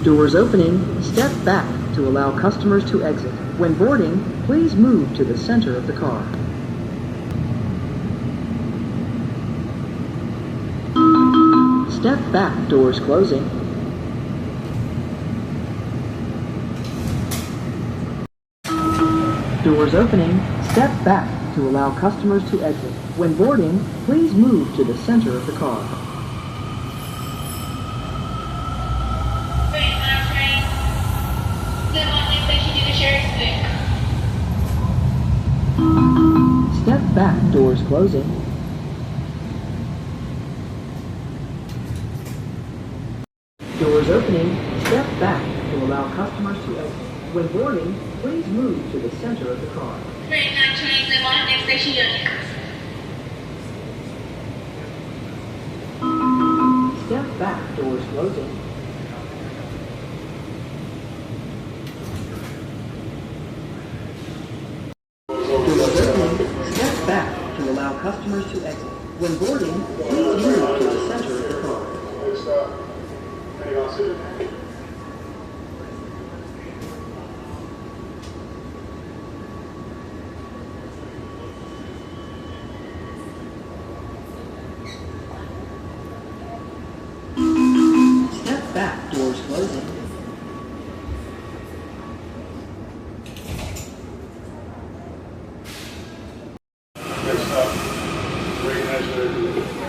Doors opening, step back to allow customers to exit. When boarding, please move to the center of the car. Step back, doors closing. Doors opening, step back to allow customers to exit. When boarding, please move to the center of the car. Step back, doors closing. Doors opening, step back to allow customers to exit. When boarding, please move to the center of the car. Step back, doors closing. Doors opening, step back to allow customers to exit. When boarding, please move to the center of the car. Step back, doors closing. Next up, great measure.